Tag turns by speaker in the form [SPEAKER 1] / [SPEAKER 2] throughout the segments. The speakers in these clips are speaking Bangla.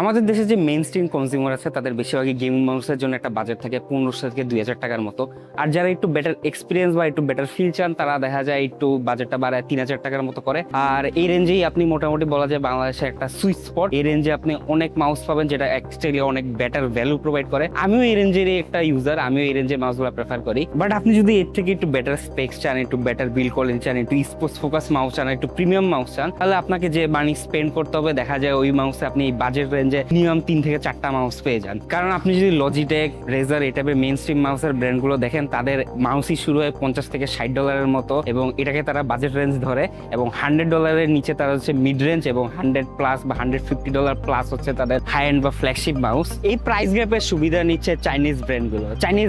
[SPEAKER 1] আমাদের দেশে যে মেইন স্ট্রিম কনজিউমার আছে তাদের বেশিরভাগই গেমিং মাউসের জন্য একটা বাজেট থাকে 1500 থেকে 2000 টাকার মতো। আর যারা একটু বেটার এক্সপিরিয়েন্স বা একটু বেটার ফিল চান তারা দেখা যায় একটু বাজেটটা বাড়ায় 3000 টাকার মতো করে। আর এই রেঞ্জেই আপনি মোটামুটি বলা যায় বাংলাদেশে একটা সুইট স্পট। এই রেঞ্জে আপনি অনেক মাউস পাবেন যেটা অ্যাকচুয়ালি অনেক বেটার ভ্যালু প্রোভাইড করে। আমিও এই রেঞ্জেরই একটা ইউজার, আমিও এই রেঞ্জের মাউসগুলো প্রেফার করি। বাট আপনি যদি এর থেকে একটু বেটার স্পেক্স চান, একটু বেটার বিল্ড কোয়ালিটি চান, একটু স্পোর্টস ফোকাস মাউস চান, একটু প্রিমিয়াম মাউস চান, তাহলে আপনাকে যে মানি স্পেন্ড করতে হবে দেখা যায় ওই মাউসে আপনি বাজেট রেঞ্জে মিনিমাম 3 থেকে 4টা মাউস পেয়ে যান। কারণ আপনি যদি লজিটেক, রেজার এই টাইপের মেইন স্ট্রিম মাউসের ব্র্যান্ডগুলো দেখেন, তাদের মাউসই শুরু হয় 50 থেকে 60 ডলারের মতো, এবং এটাকে তারা বাজেট রেঞ্জ ধরে। এবং $100 নিচে তারা হচ্ছে মিড রেঞ্জ, এবং 100 প্লাস বা $150 প্লাস হচ্ছে তাদের হাই এন্ড বা ফ্ল্যাগশিপ মাউস। এই প্রাইস গ্যাপের সুবিধা নিচ্ছে চাইনিজ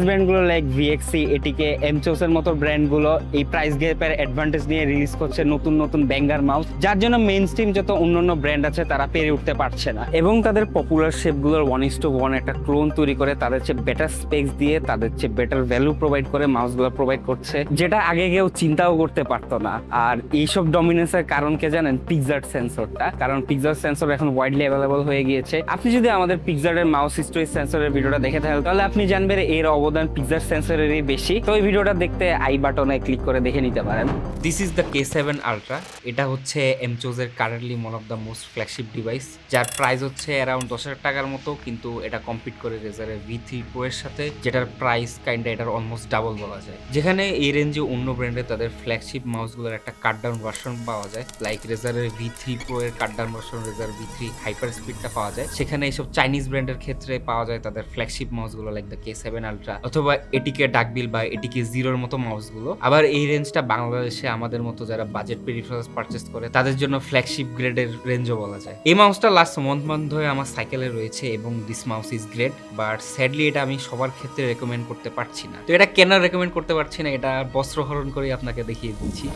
[SPEAKER 1] ব্র্যান্ডগুলো লাইক ভিএক্সি, এটিকে, এমচোস এর মতো ব্র্যান্ডগুলো এই প্রাইস গ্যাপের অ্যাডভান্টেজ নিয়ে রিলিজ করছে নতুন নতুন ব্যাঙ্গার মাউস, যার জন্য মেইন স্ট্রিম যত অন্যান্য ব্র্যান্ড আছে তারা পেরে উঠতে পারছে না। এবং তাদের পপুলার শেপগুলোর 1:1 একটা ক্লোন তৈরি করে তাদের চেয়ে বেটার স্পেক্স দিয়ে তাদের চেয়ে বেটার ভ্যালু প্রোভাইড করে মাউসগুলো প্রোভাইড করছে, যেটা আগে কেউ চিন্তাও করতে পারতো না। আর এইসব ডমিনেন্সের কারণ কে জানেন? পিক্সার্ট সেন্সরটা। কারণ পিক্সার্ট সেন্সর এখন ওয়াইডলি অ্যাভেলেবল হয়ে গিয়েছে। আপনি যদি আমাদের পিক্সার্টের মাউস স্টোরেজ সেন্সরের ভিডিওটা দেখে থাকেন তাহলে আপনি জানবেন এর অবদান পিক্সার্ট সেন্সরেরই বেশি। তো এই ভিডিওটা দেখতে আই বাটনে ক্লিক করে দেখে নিতে পারেন।
[SPEAKER 2] This is the K7 Ultra। এটা হচ্ছে এমচোজের currently one of the most flagship device, যার প্রাইস হচ্ছে অ্যারাউন্ড 10,000 টাকার মতো। কিন্তু এটা কম্পিট করে রেজারের V3 Pro এর সাথে, যেটার প্রাইস কাইন্ডা এটার অলমোস্ট ডাবল বলা যায়। যেখানে এই রেঞ্জে অন্য ব্র্যান্ডে তাদের ফ্ল্যাগশিপ মাউসগুলোর একটা কাট ডাউন ভার্সন পাওয়া যায়, লাইক রেজারের V3 Pro এর কাট ডাউন ভার্সন, রেজার V3 হাইপার স্পিডটা পাওয়া যায়। সেখানে এইসব চাইনিজ ব্র্যান্ডের ক্ষেত্রে পাওয়া যায় তাদের ফ্ল্যাগশিপ মাউসগুলো লাইক দ্য K7 Ultra অথবা এটিকে ডাকবিল বা এটিকে জিরোর মতো মাউসগুলো। আবার এই রেঞ্জটা বাংলাদেশে আমাদের মতো যারা বাজেট পেরিফেরালস পারচেজ করে তাদের জন্য ফ্ল্যাগশিপ গ্রেডের রেঞ্জও বলা যায়। এই মাউসটা লাস্ট মান্থ ধরে আমার সাইকেলে রয়েছে এবং this mouse is great, but sadly এটা আমি সবার ক্ষেত্রে রেকমেন্ড করতে পারছি না। তো এটা কেন রেকমেন্ড করতে পারছি না, এটা বস্ত্রহরণ করে আপনাকে দেখিয়ে দিচ্ছি।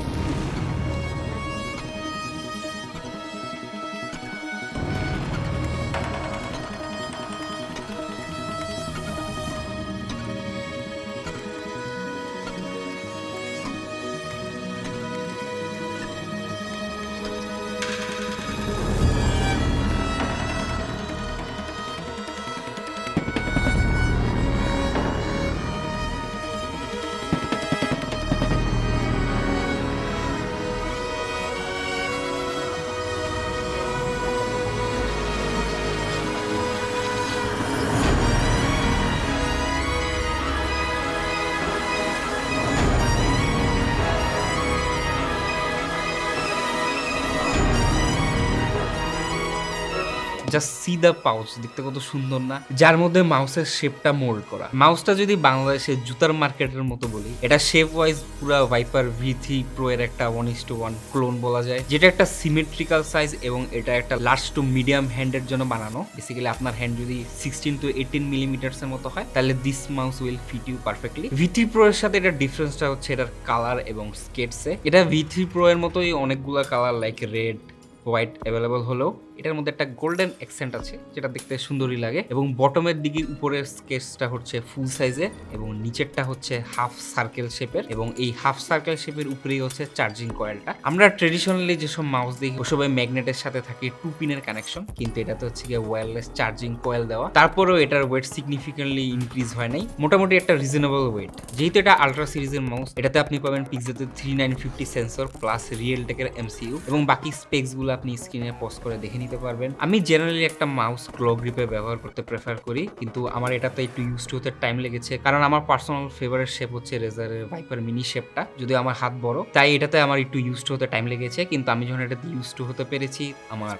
[SPEAKER 2] জাস্ট সি দ্য পাউচ, দেখতে কত সুন্দর না? যার মধ্যে মাউসের শেপটা মোল্ড করা। মাউসটা যদি বাংলাদেশে জুতার মার্কেটের মতো বলি, এটা শেপ ওয়াইজ পুরা ভাইপার V3 Pro এর একটা 1:1 ক্লোন বলা যায়, যেটা একটা সিমেট্রিক্যাল সাইজ এবং এটা একটা লার্জ টু মিডিয়াম হ্যান্ডের জন্য বানানো। বেসিক্যালি আপনার হ্যান্ড যদি 16 to 18 মিলিমিটার্স এর মতো হয় তাহলে this mouse will fit you perfectly. V3 Pro এর সাথে এটার ডিফারেন্সটা হচ্ছে এটার কালার এবং স্কেটসে। এটা V3 Pro এর মতোই অনেকগুলা colour like red, white available হলেও এটার মধ্যে একটা গোল্ডেন অ্যাকসেন্ট আছে যেটা দেখতে সুন্দরই লাগে। এবং বটমের দিকে উপরের স্কেচটা হচ্ছে ফুল সাইজের এবং নিচেরটা হচ্ছে হাফ সার্কেল শেপের, এবং এই হাফ সার্কেল শেপের উপরেই হচ্ছে চার্জিং কয়েলটা। আমরা ট্রেডিশনালি যেসব মাউস দেখি ওসবে ম্যাগনেটের সাথে থাকে 2 পিনের কানেকশন, কিন্তু এটাতে হচ্ছে গিয়ে ওয়্যারলেস চার্জিং কয়েল দেওয়া। তারপরেও এটার ওয়েট সিগনিফিকেন্টলি ইনক্রিজ হয় নাই, মোটামুটি একটা রিজনেবল ওয়েট। যেহেতু এটা আলট্রা সিরিজের মাউস, এটাতে আপনি পাবেন পিক্সাতের 3950 সেন্সর প্লাস রিয়েলটেকের MCU, এবং বাকি স্পেক্স গুলো আপনি স্ক্রিনে পজ করে দেখে নিতে পারবেন। আমি জেনারেলি একটা মাউস ক্লো গ্রিপে ব্যবহার করতে প্রেফার করি, কিন্তু আমার এটাতে একটু ইউজ টু হতে টাইম লেগেছে, কারণ আমার পার্সোনাল ফেভারিট শেপ হচ্ছে রেজারের ভাইপার মিনি শেপটা। যদিও আমার হাত বড়, তাই এটাতে আমার একটু ইউজ টু হতে টাইম লেগেছে, কিন্তু আমি যখন এটাতে ইউজ টু হতে পেরেছি আমার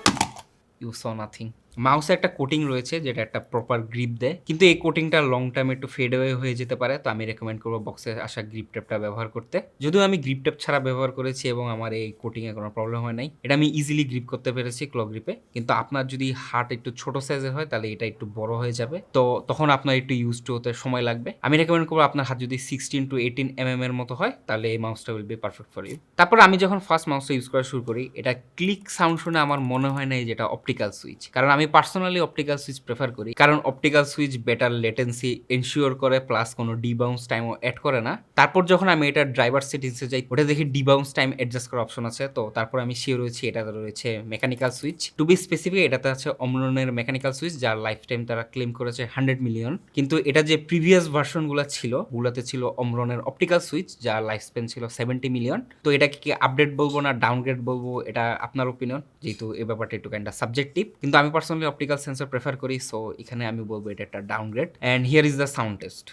[SPEAKER 2] ইউ স নাথিং। মাউসে একটা কোটিং রয়েছে যেটা একটা প্রপার গ্রিপ দেয়, কিন্তু এই কোটিংটা লং টাইম একটু ফেড অ্যাওয়ে হয়ে যেতে পারে। তো আমি রেকমেন্ড করবো বক্সে আসা গ্রিপ টেপটা ব্যবহার করতে। যদিও আমি গ্রিপ টেপ ছাড়া ব্যবহার করেছি এবং আমার এই কোটিংয়ে কোনো প্রবলেম হয় নাই, এটা আমি ইজিলি গ্রিপ করতে পেরেছি ক্লো গ্রিপে। কিন্তু আপনার যদি হার্ট একটু ছোট সাইজের হয় তাহলে এটা একটু বড় হয়ে যাবে, তো তখন আপনার একটু ইউজ টু হতে সময় লাগবে। আমি রেকমেন্ড করবো আপনার হাত যদি 16 to 18 mm এর মতো হয় তাহলে এই মাউসটা will be perfect for you. তারপর আমি যখন ফার্স্ট মাউসটা ইউজ করা শুরু করি, এটা ক্লিক সাউন্ড শুনে আমার মনে হয় না যেটা অপটিক্যাল সুইচ, কারণ আমি পার্সোনালি অপটিক্যাল সুইচ প্রেফার করি, কারণ optical switch better latency ensure করে, প্লাস কোনো ডিবাউন্স টাইমও অ্যাড করে না। তারপর যখন আমি এটা ড্রাইভার সেটিংসে যাই, ওটা দেখি ডিবাউন্স টাইম অ্যাডজাস্ট করার অপশন আছে, তো তারপর আমি শিওর হয়েছি এটাতে রয়েছে mechanical switch. To be specific, এটাতে আছে অমরনের মেকানিক্যাল সুইচ, যার লাইফ টাইম তারা ক্লেম করেছে 100 মিলিয়ন। কিন্তু এটা যে প্রিভিয়াস ভার্সনগুলো ছিল, ওগুলোতে ছিল অমরনের অপটিক্যাল সুইচ, যার লাইফ স্প্যান ছিল 70 মিলিয়ন। তো এটাকে কি আপডেট বলবো না ডাউনগ্রেড বলবো, এটা আপনার ওপিনিয়ন, যেহেতু এই ব্যাপারটা একটু কাইন্ডা সাবজেক্টিভ। কিন্তু আমি পার্সোনালি অপটিক্যাল সেন্সর প্রেফার করি, সো এখানে আমি বলবো এটা একটা downgrade. And here is the sound test.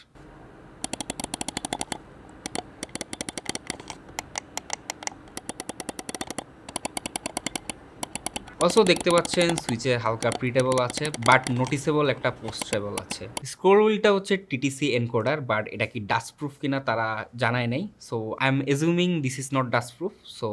[SPEAKER 2] Also দেখতে পাচ্ছেন সুইচে হালকা প্রিটেবল আছে, বাট নোটিসেবল একটা পোস্টেবল আছে। স্ক্রোল হুইলটা হচ্ছে টিটিসি এনকোডার, বাট এটা কি ডাস্ট প্রুফ কিনা তারা জানায় নাই, so I am assuming this is not dust proof, so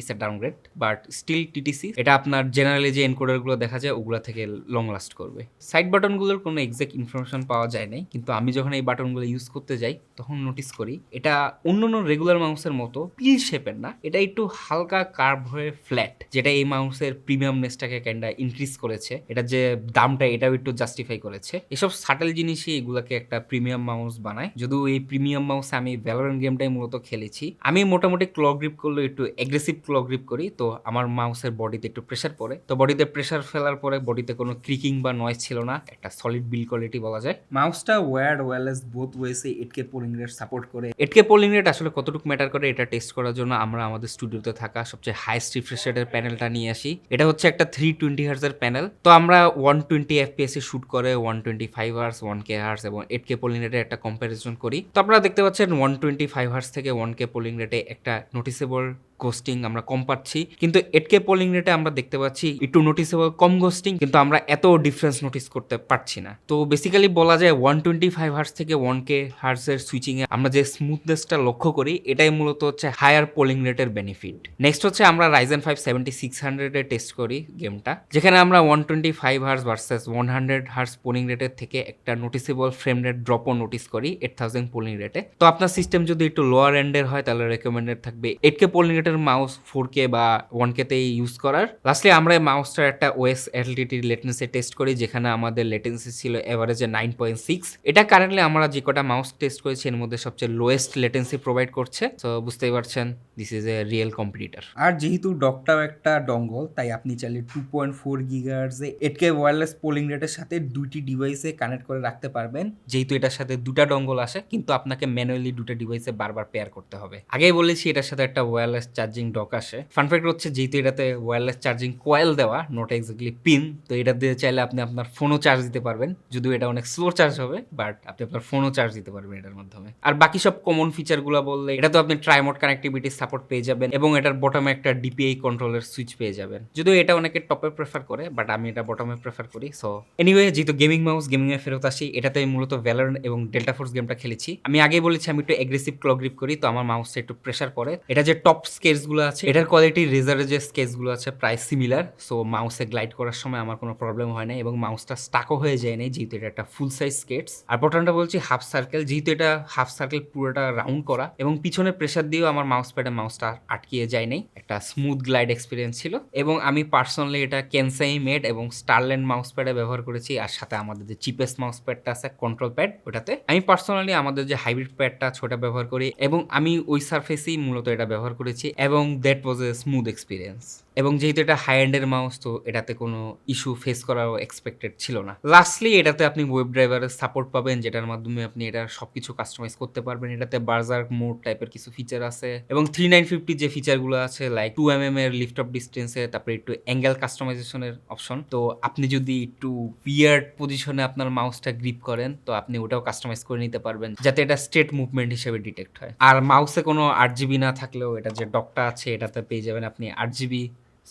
[SPEAKER 2] it's a downgrade, but still TTC. এটা আপনার জেনারেলি যে এনকোডারগুলো দেখা যায় ওগুলো থেকে লং লাস্ট করবে। সাইড বাটনগুলোর কোনো এক্সাক্ট ইনফরমেশন পাওয়া যায় নাই, কিন্তু আমি যখন এই বাটনগুলো ইউজ করতে যাই তখন নোটিস করি এটা অন্য রেগুলার মাউসের মতো পিল শেপের না, এটা একটু হালকা কার্ভ হয়ে ফ্ল্যাট, যেটা এই মাউসের প্রিমিয়ামনেসটাকে কাইন্ডা ইনক্রিজ করেছে। এটা যে দামটা এটাও একটু জাস্টিফাই করেছে। এসব সাটেল জিনিসই এগুলাকে একটা প্রিমিয়াম মাউস বানায়। যদিও এই প্রিমিয়াম মাউসে আমি ভ্যালোরেন্ট গেমটাই মূলত খেলেছি। আমি মোটামুটি ক্ল গ্রিপ করলে একটু অ্যাগ্রেসিভ ক্ল গ্রিপ করি, তো আমার মাউসের বডিতে একটু প্রেশার পড়ে, তো বডিতে প্রেশার ফেলার পরে বডিতে কোনো ক্রিকিং বা নয়েজ ছিল না, একটা সলিড বিল্ড কোয়ালিটি বলা যায়। মাউসটা ওয়্যার্ড ওয়্যারলেস বোথ ওয়েসে 8K পোলিং রেট সাপোর্ট করে। 8K পোলিং রেট আসলে কতটুকু ম্যাটার করে এটা টেস্ট করার জন্য আমরা আমাদের স্টুডিওতে থাকা সবচেয়ে হাইস্ট রিফ্রেশ রেটের প্যানেলটা নিয়ে আসি। এটা হচ্ছে একটা 320 হার্টজের প্যানেল, তো আমরা 120 FPS এ শুট করে 125 হার্টজ, 1K হার্টজ এবং 8K পোলিং রেটে একটা কম্পারিজন করি। তো আপনারা দেখতে পাচ্ছেন 125 হার্টজ থেকে 1K পোলিং রেটে একটা নোটিসেবল গোস্টিং আমরা কম পাচ্ছি, কিন্তু 8K পোলিং রেটে আমরা দেখতে পাচ্ছি একটু নোটিসেবল কম গোস্টিং, কিন্তু আমরা এত ডিফারেন্স নোটিস করতে পারছি না। তো বেসিক্যালি বলা যায় 125 হার্টজ থেকে 1K হার্টজের সুইচিং এ আমরা যে স্মুথনেসটা লক্ষ্য করি, এটাই মূলত হচ্ছে হায়ার পোলিং রেটের বেনিফিট। নেক্সট হচ্ছে আমরা Ryzen 5 7600 এ টেস্ট করি গেমটা, যেখানে আমরা 125 হার্টজ ভার্সেস 100 হার্টজ পোলিং রেটের থেকে একটা নোটিসেবল ফ্রেম রেট ড্রপও নোটিস করি 8000 পোলিং রেটে। তো আপনার সিস্টেম যদি একটু লোয়ার এন্ডের হয় তাহলে রেকমেন্ডেড থাকবে 8K পোলিং রেটের মাউস 4K বা 1K তে ইউজ করার। লাস্টলি আমরা এই মাউসটার একটা OS LTT লেটেন্সি টেস্ট করি, যেখানে আমাদের লেটেন্সি ছিল এভারেজে 9.6। এটা কারেন্টলি আমরা যে কটা মাউস টেস্ট করেছি এর মধ্যে সবচেয়ে লোয়েস্ট লেটেন্সি প্রোভাইড করছে, তো বুঝতেই পারছেন this is a real competitor. আর যেহেতু ডকটাও একটা ডঙ্গল, তাই আপনি চাইলে 2.4 গিগাহার্টজে 8K ওয়্যারলেস পোলিং রেটের সাথে দুইটি ডিভাইসে কানেক্ট করে রাখতে পারবেন। যেহেতু এটার সাথে দুটা ডঙ্গল আসে, কিন্তু আপনাকে ম্যানুয়ালি দুটো ডিভাইসে বারবার পেয়ার করতে হবে। আগেই বলেছি এটার সাথে একটা ওয়্যারলেস চার্জিং ডক আসে। ফান ফ্যাক্ট হচ্ছে যেহেতু এটাতে ওয়্যারলেস চার্জিং কয়েল দেওয়া, নট এক্স্যাক্টলি পিন, তো এটা দিয়ে চাইলে আপনি আপনার ফোনও চার্জ দিতে পারবেন। যদিও এটা অনেক স্লো চার্জ হবে, বাট আপনি আপনার ফোনও চার্জ দিতে পারবেন এটার মাধ্যমে। আর বাকি সব কমন ফিচারগুলো বললে, এটা তো আপনি ট্রাইমোড কানেক্টিভিটি সাপোর্ট পেয়ে যাবেন এবং এটার বটমে একটা DPI কন্ট্রোলের সুইচ পেয়ে যাবেন। যদিও এটা অনেকে টপে প্রেফার করে, বাট আমি এটা বটমে প্রেফার করি। সো এনিওয়ে, যেহেতু গেমিং মাউস, গেমিং এ ফেরত আসি, এটাতে আমি মূলত ভ্যালোরেন্ট এবং ডেল্টা ফোর্স গেমটা খেলেছি। আমি আগেই বলেছি আমি একটু অ্যাগ্রেসিভ ক্ল গ্রিপ করি, তো আমার মাউসে একটু প্রেশার পড়ে। এটা যে টপ স্কেচগুলো আছে, এটার কোয়ালিটি রেজারের যে স্কেচগুলো আছে প্রায় সিমিলার, সো মাউসে গ্লাইড করার সময় আমার কোনো প্রবলেম হয় না এবং মাউসটা স্টাকও হয়ে যায় না, যেহেতু এটা একটা ফুল সাইজ স্কেটস। আর বটনটা বলছি হাফ সার্কেল, যেহেতু এটা হাফ সার্কেল পুরোটা রাউন্ড করা এবং পিছনে প্রেশার দিয়েও আমার মাউস প্যাডে মাউসটা আটকিয়ে যায় নাই, একটা স্মুথ গ্লাইড এক্সপিরিয়েন্স ছিল। এবং আমি পার্সোনালি এটা কেনসাই মেড এবং স্টারল্যান্ড মাউস প্যাডে ব্যবহার করেছি, আর সাথে আমাদের যে চিপেস্ট মাউস প্যাডটা আছে কন্ট্রোল প্যাড, ওটাতে আমি পার্সোনালি আমাদের যে হাইব্রিড প্যাডটা ছোটা ব্যবহার করি এবং আমি ওই সারফেসেই মূলত এটা ব্যবহার করেছি এবং that was A smooth experience. এবং যেহেতু এটা হাই এন্ডের মাউস, তো এটাতে কোনো ইস্যু ফেস করাও এক্সপেক্টেড ছিল না। লাস্টলি এটাতে আপনি ওয়েব ড্রাইভারের সাপোর্ট পাবেন, যেটার মাধ্যমে আপনি এটা সবকিছু কাস্টমাইজ করতে পারবেন। এটাতে বার্জার মোড টাইপের কিছু ফিচার আছে এবং 3950 যে ফিচারগুলো আছে, লাইক 2mm এর লিফট অফ ডিস্টেন্সে, তারপরে একটু অ্যাঙ্গেল কাস্টমাইজেশনের অপশন। তো আপনি যদি একটু উইয়ার্ড পজিশনে আপনার মাউসটা গ্রিপ করেন, তো আপনি ওটাও কাস্টমাইজ করে নিতে পারবেন, যাতে এটা স্ট্রেট মুভমেন্ট হিসেবে ডিটেক্ট হয়। আর মাউসে কোনো 8GB না থাকলেও এটা যে ডকটা আছে এটাতে পেয়ে যাবেন আপনি 8GB,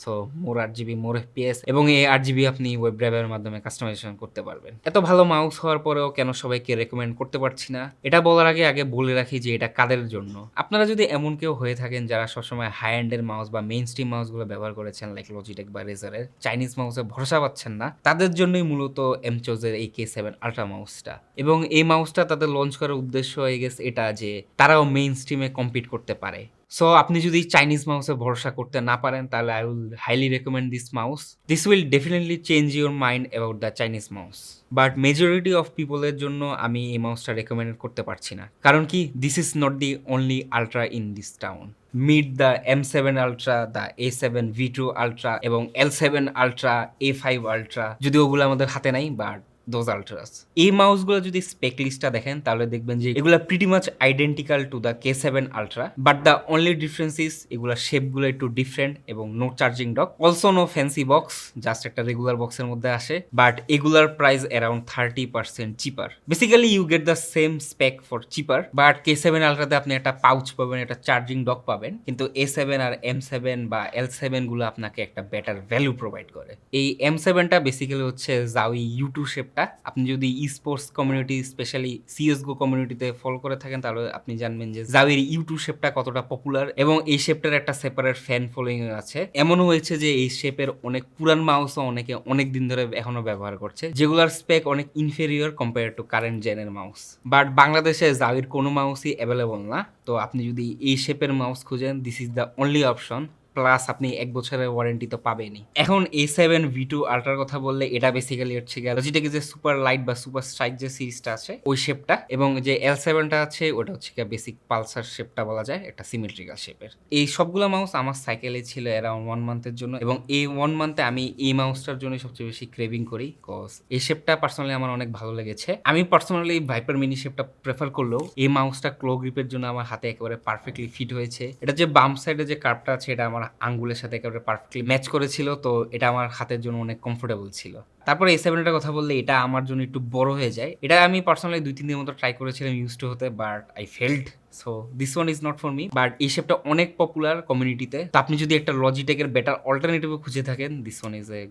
[SPEAKER 2] সো মোর 8GB মোর FPS, এবং এই 8GB আপনি ওয়েব ড্রাইভারের মাধ্যমে কাস্টমাইজেশন করতে পারবেন। এত ভালো মাউস হওয়ার পরেও কেন সবাইকে রেকমেন্ড করতে পারছি না, এটা বলার আগে বলে রাখি যে এটা কাদের জন্য। আপনারা যদি এমন কেউ হয়ে থাকেন যারা সবসময় হাই এন্ডের মাউস বা মেইন স্ট্রিম মাউসগুলো ব্যবহার করেছেন, লাইক লজিটেক বা রেজারের, চাইনিজ মাউসে ভরসা পাচ্ছেন না, তাদের জন্যই মূলত এমচোজের এই K7 আল্ট্রা মাউসটা। এবং এই মাউসটা তাদের লঞ্চ করার উদ্দেশ্য হয়ে গেছে এটা যে তারাও মেইন স্ট্রিমে কম্পিট করতে পারে। সো আপনি যদি চাইনিজ মাউসে ভরসা করতে না পারেন তাহলে I will highly recommend this mouse. This will definitely change your mind about the Chinese mouse. But majority of পিপলের জন্য আমি এই মাউসটা রেকমেন্ড করতে পারছি না, কারণ কি this is not the only ultra in this town. Meet the M7 ultra, the A7 V2 ultra এবং L7 আলট্রা, A5 আলট্রা, যদি ওগুলো আমাদের হাতে নাই, বাট দোজ আলট্রাস। এই মাউসগুলো যদি স্পেক লিস্টটা দেখেন তাহলে দেখবেন যে এগুলা pretty much identical to the K7 ultra, but the only difference is এগুলা শেপগুলো একটু ডিফারেন্ট এবং no charging dock, also no fancy box, just একটা রেগুলার বক্সের মধ্যে আসে, বাট এগুলার price around 30% cheaper. Basically you get the same spec for cheaper, but K7 আলট্রাতে আপনি একটা পাউচ পাবেন, একটা চার্জিং ডক পাবেন, কিন্তু A7 আর M7 বা L7 গুলো আপনাকে একটা বেটার ভ্যালু প্রোভাইড করে। এই M7টা বেসিক্যালি হচ্ছে জাউই U2 শেপ। আপনি যদি ই স্পোর্টস কমিউনিটি, স্পেশালি CSGO কমিউনিটিতে ফলো করে থাকেন তাহলে আপনি জানবেন যে জাউয়ের ইউটিউব শেপটা কতটা পপুলার এবং এই শেপটার একটা সেপারেট ফ্যান ফলোইং আছে। এমনও হয়েছে যে এই শেপের অনেক পুরান মাউসও অনেকে অনেক দিন ধরে এখনো ব্যবহার করছে, যেগুলোর স্পেক অনেক ইনফেরিয়র কম্পেয়ার টু কারেন্ট জেনের মাউস। বাট বাংলাদেশে জাউয়ের কোনো মাউসই অ্যাভেলেবল না, তো আপনি যদি এই শেপের মাউস খুঁজেন this is the only option, plus আপনি 1 বছরের ওয়ারেন্টি তো পাবেনই। এখন A7 V2 আলট্রার কথা বললে এটা বেসিক্যালি হচ্ছে লজিটেকের যে সুপার লাইট বা সুপার স্ট্রাইক যে সিরিজটা আছে ওই শেপটা, এবং যে L7টা আছে ওটা হচ্ছে বেসিক পালসার শেপটা বলা যায়, একটা সিমেট্রিক্যাল শেপের। এই সবগুলো মাউস আমার সাইকেলে ছিল অ্যারাউন্ড 1 মান্থের জন্য, এবং এই 1 মান্থে আমি এই মাউসটার জন্য সবচেয়ে বেশি ক্রেভিং করি, কজ এই শেপটা পার্সোনালি আমার অনেক ভালো লেগেছে। আমি পার্সোনালি ভাইপার মিনি শেপটা প্রেফার করলেও এই মাউসটা ক্লো গ্রিপের জন্য আমার হাতে একেবারে পারফেক্টলি ফিট হয়েছে। এটা যে বাম সাইডে যে কার্ভটা আছে এটা আমার আঙ্গুলের সাথে একেবারে পারফেক্টলি ম্যাচ করেছিল, তো এটা আমার হাতের জন্য অনেক কমফোর্টেবল ছিল। তারপরে A7টার কথা বললে এটা আমার জন্য একটু বড় হয়ে যায়। এটা আমি পার্সোনালি 2-3 দিনের মতো ট্রাই করেছিলাম ইউজ টু হতে, but I failed, so this one is not for me. But এই শেপটা অনেক পপুলার কমিউনিটিতে, তো আপনি যদি একটা লজিটেকের বেটার অল্টারনেটিভ খুঁজে থাকেন this one is a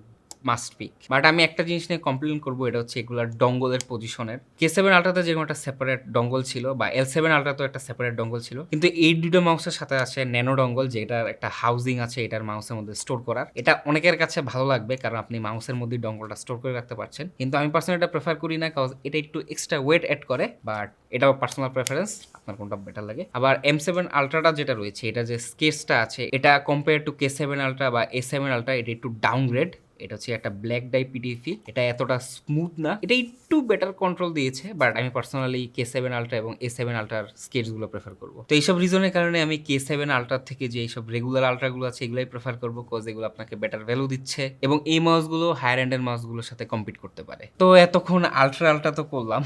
[SPEAKER 2] must pick. But আমি একটা জিনিস নিয়ে কমপ্লেন করবো, এটা হচ্ছে এগুলার ডঙ্গলের পজিশনের। K7 আলট্রাতে যেরকম একটা সেপারেট ডঙ্গল ছিল, বা L7 আলট্রাতেও একটা সেপারেট ডঙ্গল ছিল, কিন্তু এই দুটো মাউসের সাথে আছে ন্যানো ডঙ্গল, যেটার একটা হাউজিং আছে এটার মাউসের মধ্যে স্টোর করার। এটা অনেকের কাছে ভালো লাগবে কারণ আপনি মাউসের মধ্যে ডঙ্গলটা স্টোর করে রাখতে পারছেন, কিন্তু আমি পার্সোনালি এটা প্রেফার করি না, কজ এটা একটু এক্সট্রা ওয়েট অ্যাড করে। বাট এটাও পার্সোনাল প্রেফারেন্স, আপনার কোনটা বেটার লাগে। আবার M7 আলট্রাটা যেটা রয়েছে, এটা যে স্কেচটা আছে এটা কম্পেয়ার টু K7 আলট্রা বা A7 আলট্রা, এটা একটু ডাউনগ্রেড। এটা হচ্ছে একটা ব্ল্যাক ডাই পিটিএফি, এটা এতটা স্মুথ না, এটা একটু বেটার কন্ট্রোল দিয়েছে, বাট আমি পার্সোনালি K7 আলট্রা এবং A7 আলট্রার স্কেচগুলো প্রেফার করবো। তো এইসব রিজনের কারণে আমি K7 আলট্রার থেকে যে এইসব রেগুলার আলট্রাগুলো আছে এগুলাই প্রেফার করবো, কজ এগুলো আপনাকে বেটার ভ্যালু দিচ্ছে এবং এই মাউসগুলো হায়ার এন্ডের মাউসগুলোর সাথে কম্পিট করতে পারে। তো এতক্ষণ আলট্রা তো করলাম,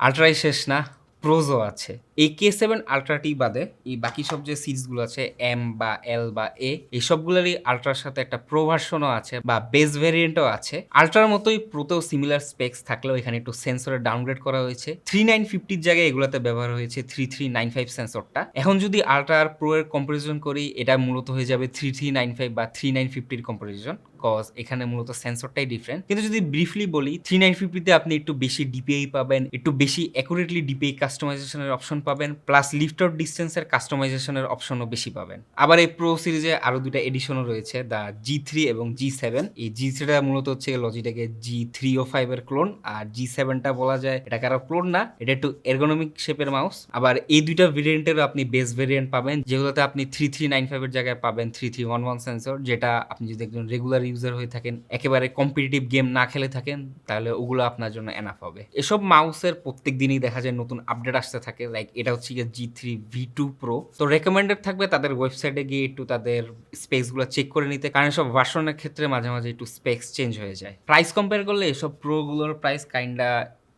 [SPEAKER 2] আলট্রাই শেষ না, প্রোজও আছে। এই K7 আলট্রাটি বাদে এই বাকি সব যে সিরিজগুলো আছে M বা L বা A, এই সবগুলোরই আলট্রার সাথে একটা প্রো ভার্সনও আছে বা বেস ভেরিয়েন্টও আছে। আলট্রার মতোই প্রোতেও সিমিলার স্পেক্স থাকলেও এখানে একটু সেন্সরের ডাউনগ্রেড করা হয়েছে। 3950 জায়গায় এগুলোতে ব্যবহার হয়েছে 3395 সেন্সরটা। এখন যদি আলট্রা আর প্রো এর কম্পারিজন করি, এটা মূলত হয়ে যাবে 3395 বা 3950 কম্পারিজন, কজ এখানে মূলত সেন্সরটাই ডিফারেন্ট। কিন্তু যদি ব্রিফলি বলি 3950তে আপনি একটু বেশি ডিপিআই পাবেন, একটু বেশি অ্যাকুরেটলি ডিপিআই কাস্টমাইজেশনের অপশন পাবেন, প্লাস লিফট আউট ডিস্টেন্সের কাস্টমাইজেশনের অপশনও বেশি পাবেন। আবার এই প্রো সিরিজে আরো দুইটা এডিশনও রয়েছে, দ্য G3 এবং G7। এই G3টা মূলত হচ্ছে লজিটেকের G305 এর ক্লোন, আর G7টা বলা যায় এটা কারো ক্লোন না, এটা একটু এরগোনমিক শেপের মাউস। আবার এই দুইটা ভেরিয়েন্টেরও আপনি বেস ভেরিয়েন্ট পাবেন, যেগুলোতে আপনি 3395 এর জায়গায় পাবেন 3311 সেন্সর, যেটা আপনি যদি একজন রেগুলার ইউজার হয়ে থাকেন, একেবারে কম্পিটিটিভ গেম না খেলে থাকেন, তাহলে ওগুলো আপনার জন্য এনাফ হবে। এসব মাউসের প্রত্যেক দিনই দেখা যায় নতুন আপডেট আসতে থাকে, লাইক এটা হচ্ছে G3 V2 Pro। তো রেকমেন্ডেড থাকবে তাদের ওয়েবসাইটে গিয়ে একটু তাদের স্পেক্সগুলো চেক করে নিতে, কারণ সব ভার্সনের ক্ষেত্রে মাঝে মাঝে একটু স্পেক্স চেঞ্জ হয়ে যায়। প্রাইস কম্পেয়ার করলে এসব প্রোগুলোর প্রাইস কাইন্ডা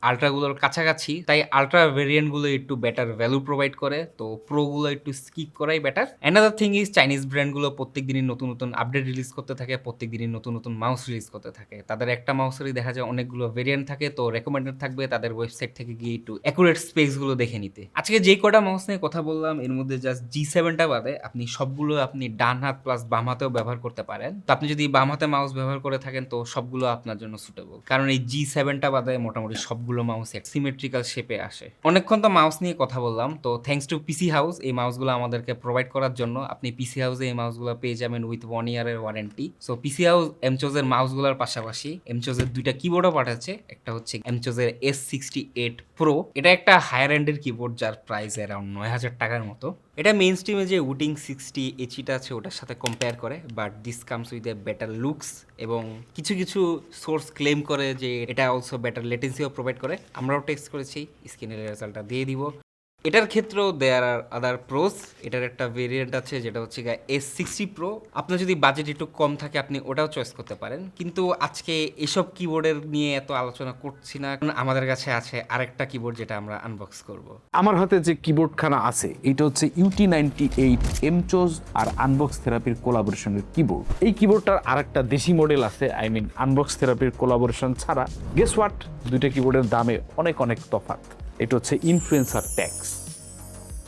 [SPEAKER 2] আলট্রাগুলোর কাছাকাছি, তাই আলট্রা ভেরিয়েন্টগুলো একটু বেটার ভ্যালু প্রোভাইড করে, তো প্রোগুলো একটু স্কিপ করাই better. Another thing is Chinese ব্র্যান্ডগুলো প্রত্যেক দিনই নতুন নতুন আপডেট রিলিজ করতে থাকে, প্রত্যেক দিনই নতুন নতুন মাউস রিলিজ করতে থাকে। তাদের একটা মাউসেরই দেখা যায় অনেকগুলো ভেরিয়েন্ট থাকে, তো রেকমেন্ডেড থাকবে তাদের ওয়েবসাইট থেকে গিয়ে একটু অ্যাকুরেট স্পেক্সগুলো দেখে নিতে। আজকে যে কটা মাউস নিয়ে কথা বললাম এর মধ্যে জাস্ট G7টা বাদে আপনি সবগুলো আপনি ডান হাত প্লাস বাম হাতেও ব্যবহার করতে পারেন। তো আপনি যদি বাম হাতে মাউস ব্যবহার করে থাকেন তো সবগুলো আপনার জন্য সুটেবল, কারণ এই G7টা বাদে মোটামুটি সবগুলো মাউস সিমেট্রিক্যাল শেপে আসে। অনেকক্ষণ তো মাউস নিয়ে কথা বললাম, তো থ্যাঙ্কস টু পিসি হাউস এই মাউসগুলো আমাদেরকে প্রোভাইড করার জন্য। আপনি পিসি হাউসে এই মাউসগুলো পেয়ে যাবেন উইথ 1 ইয়ারের ওয়ারেন্টি। সো পিসি হাউস এমচোজের মাউসগুলোর পাশাপাশি এমচোজের দুইটা কিবোর্ডও পাঠাচ্ছে, একটা হচ্ছে এমচোজের S68 Pro, এটা একটা হায়ার এন্ডের কিবোর্ড যার প্রাইস অ্যারাউন্ড 9000 টাকার মতো। এটা মেইন স্ট্রিমে যে উটিং 60 এইচটা আছে ওটার সাথে কম্পেয়ার করে, but this comes with a better looks এবং কিছু কিছু সোর্স ক্লেম করে যে এটা অলসো বেটার লেটেন্সিও প্রোভাইড করে। আমরাও টেস্ট করেছি, স্ক্রিনের রেজাল্টটা দিয়ে দিব। এটার ক্ষেত্রেও দেয়ার আর আদার প্রোস। এটার একটা ভেরিয়েন্ট আছে যেটা হচ্ছে S60 Pro। আপনার যদি বাজেট একটু কম থাকে আপনি ওটাও চয়েস করতে পারেন, কিন্তু আজকে এসব কিবোর্ডের নিয়ে এত আলোচনা করছি না, কারণ আমাদের কাছে আছে আরেকটা কিবোর্ড যেটা আমরা আনবক্স করব।
[SPEAKER 3] আমার হাতে যে কিবোর্ডখানা আছে এটা হচ্ছে UT98 এমচোজ আর আনবক্স থেরাপির কোলাবোরেশনের কিবোর্ড। এই কিবোর্ডটার আরেকটা দেশি মডেল আছে, আই মিন আনবক্স থেরাপির কোলাবোরেশন ছাড়া। গেস হোয়াট, দুইটা কিবোর্ডের দামে অনেক অনেক তফাৎ। এটা হচ্ছে ইনফ্লুয়েন্সার ট্যাক্স।